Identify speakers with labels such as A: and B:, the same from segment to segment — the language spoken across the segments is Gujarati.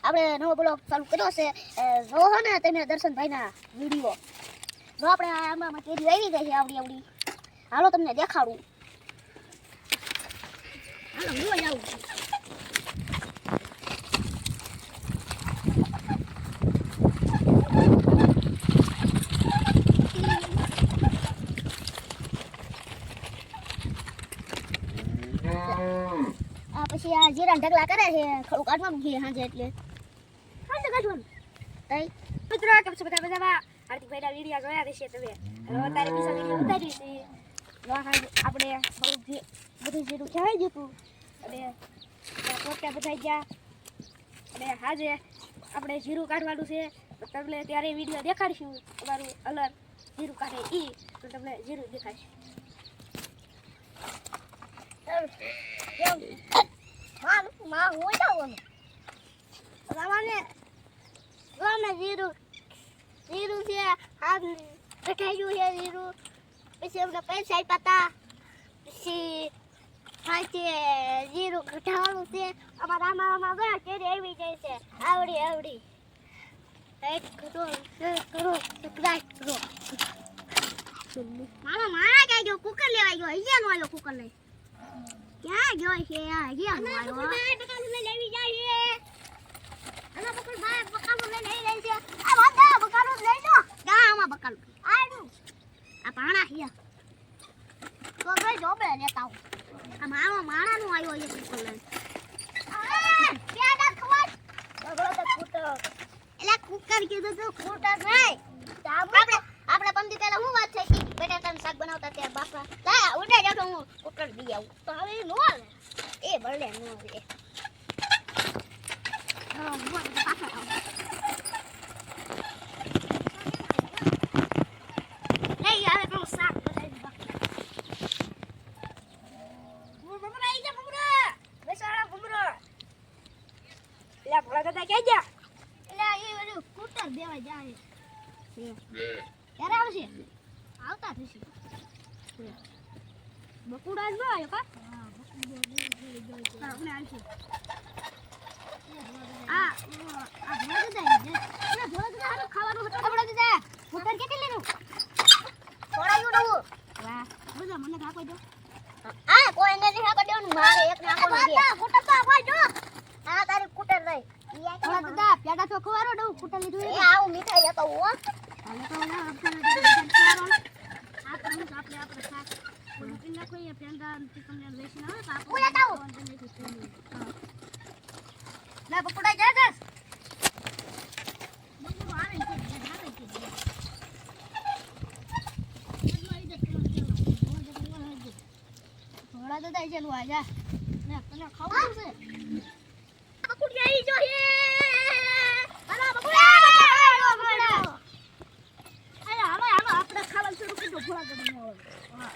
A: આપણે નવો બ્લોગ ચાલુ કર્યો છે જો હો ને તમે દર્શનભાઈના વિડિયો જો આપણે આમાં કેરી આવી ગઈ છે આવડી આવડી હાલો તમને દેખાડું હાલો હું આવું પછી આ જીરા ઢગલા કરે છે ખડું કાઢવાનું છે હાજે એટલે હાજે કાઢવાનું તઈ મિત્રો કેમ છો બધા મજામાં હાર્દિકભાઈના વિડિયો જોયા દેશે તમે અત્યારે બીજા વિડિયો ઉતારી છે આપણે થોડું બધું જીરું ખાઈ જતું અને પોટકા બધાઈ ગયા અને હાજે આપણે જીરું કાઢવાનું છે તો તમને ત્યારે વિડિયો દેખાડીશું તમારું અલર જીરું કાઢે ઈ તો તમને જીરું દેખાડશું માં હું જાઉં રામાને જીરું છે આ કઠાયું છે જીરું પછી આપણે પૈસા આપ્યા પછી હાથે જીરું કઠાવાનું છે અમારા રામામાં ગયા કેરી આવી જાય છે આવડી લાઈક કરો શેર કરો સબસ્ક્રાઇબ કરો મારા ક્યાં ગયો કુકર લેવા ગયો અહીંયા નો આવ્યો કુકર લઈ ક્યાં ગયો છે અહીંયા નો આવ્યો બકાલું લઈ લેવી જાય અલા બકલ ભાઈ બકાલું લઈ જાય છે આ વાદા બકાલું લઈ લો ગામમાં બકાલું આડું આ પાણા હિયા તો ભાઈ જોબે લેતા આવ આ માણા નો આવ્યો છે કુકર લઈ ક્યાં ખબર બગડો તો કુકર એલા કુકર કીધું તો કુકર ભાઈ આપણે પંદી પહેલા હું વાત થઈ કે બટાટાનું શાક બનાવતા ત્યાં બાપા લા ઉડે જાતો હું કુકર દી આવું તો હવે નો આવે એ ભલે નો આવે હા હું પાછા આવું નહીં આવે તો શાક બનાવી બાકી હું બબરા આઈ જા બબરા બેસાડા બબરા લા ભલા દાદા કે જા લા એ ઓલું કુકર દેવા જાય ક્યારે આવશે આવતા થશે બકુડા જ ન આવ્યો કા આપણે આવશે આ ભોળા દાદા ખાવાનું હતું ભોળા દાદા કુકર કેટલી લેનું થોડાયું નવું વાહ બધા મને ખાકો દો આ કોઈ એને નહીં ખાકો દેવાનું મારે એક નાખો દે કુકર તો આપો જો આ તારી કુકર લઈ ભોળા દાદા પેડા તો ખવારો દઉં કુકર લીધું એ આવું મીઠાઈ લેતો હો હાલે તો ના આપણે શાક ના કોઈ પેંડા ચિકન ને વેચી ના આવે તો આપણે લા પકોડા જા દસ બકુડો આવે છે થોડા દાદા છે નું આજા ને તને ખાવું છે બકુડી આવી જો હે અલા બકુડા આપણે ખાવાનું શરૂ કરી દો થોડા દાદા હા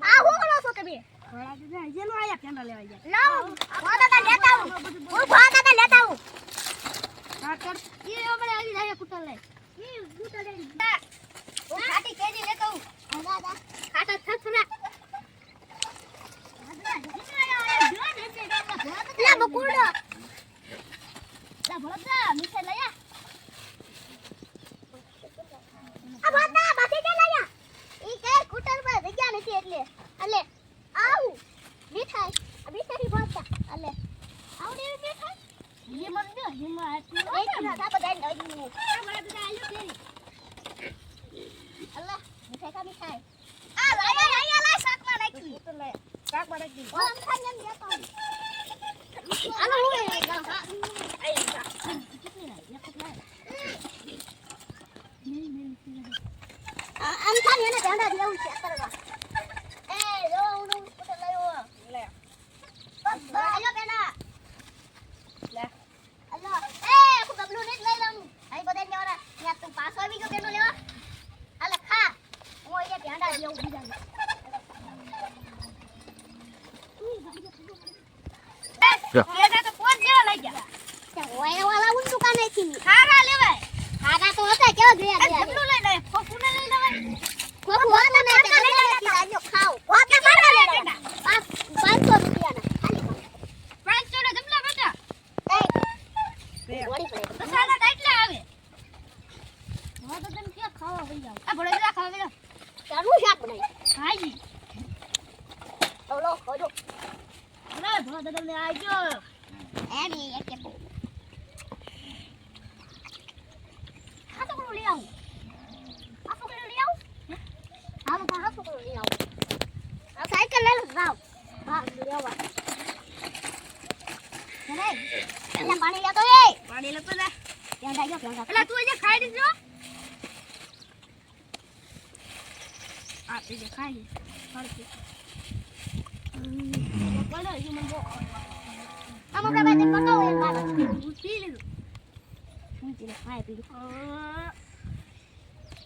A: આ હું કરો છો તમે થોડા દાદા જેનો આયા પેંડા લેવા જાય લાવ ભા દાદા લેતા આવું હું ભા દાદા લેતા આવું હા કર એ આપણે આવી જાય કુટર લે એ કુટર લે હું ખાટી કેજી લેતો આવું દાદા ખાટા થથરા લા બકુડો લા ભળતા મીઠા લયા આ વાતા બાકી કે લાયા ઈ કે કુટર પર જગ્યા નથી એટલે આવ મીઠાઈ ભરતા આવડી મીઠાઈ ये मन दो हिम्मत एक ना ता बदाई लई नु आ बड़ा बड़ा आलू तेरी अल्लाह मीठा आ लाया शाक में नाखी तो ले शाक में नाखी ओ हम खाने में जाता हूं आलो हो गया आई कितनी ना ये कितना नहीं हम खाने ने ध्यान दिया हूं चेक करवा ए लो उनु कुछ लायो ले बस आलो बेटा ले अल्लाह ए aku gablu nih lay lang ay badan niya ora niya tu paso abi ko beno lewa ala kha mo ye pianda dia ubi jang ये का तो कोन जेवा लई गया ओए वाला उन दुकान है थी खारा लेवे खारा तो होता क्या गया गबलू ले ले फोफू ने ले लेवे फोफू वाला ने ले खाओ वो के मारा ले बेटा 500 रुपया ना खाली 500 ने जमला बेटा ए વળી પડે તો સાદા કેટલા આવે હા તો તમે ક્યાં ખાવા વઈ જાવ આ ભડોદરા ખાવા વેલો ચાલુ શાક બનાવી હાજી ઓલો ખોજો અરે ભડોદરા ને આવજો એની એક કે આ તો લઈ આવું આ તો લઈ આવું હા તો આ તો લઈ આવું આ સાયકલ લઈ જાવ હા લઈ આવા ચલે એટલે પાણી લેતો એ પાણી લેતો જા ત્યાં જાય ત્યાં એટલે તું જે ખાઈ દીજો આ તે જે ખાઈ ફરતી બોલો ઈ મને બો આમ આપણે બાજે પકાવ એ બાબા પી લીધું હું તે ખાઈ પી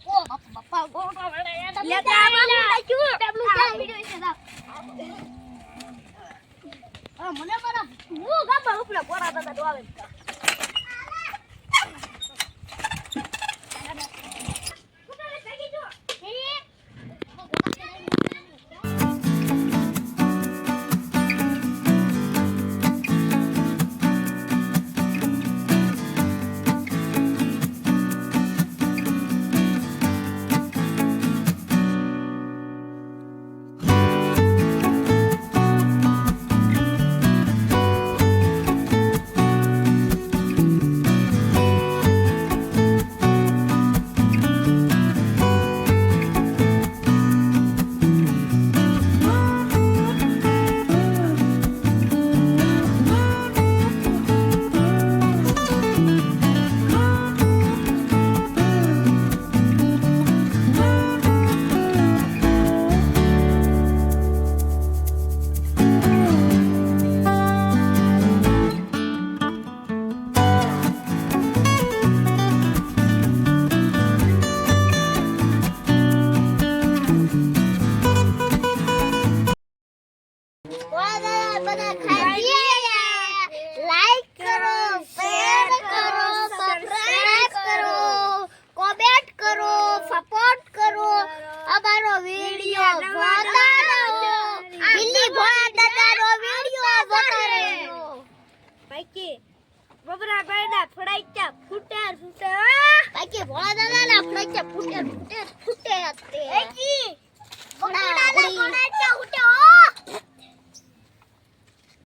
A: ઓ બાપા ગોટો વળે લે જા બાબુ ટેબલું ચા વિડિયો છે દા મને મારા હું ગાબા ઉપલા પોરા દાદા દોવે બબરા બાયડા ફડાઈચા ફૂટ્યા બાકી ભોળા દાદાના ફડાઈચા ફૂટ્યા તે બાકી ભોળા દાદા ફડાઈચા ફૂટ્યા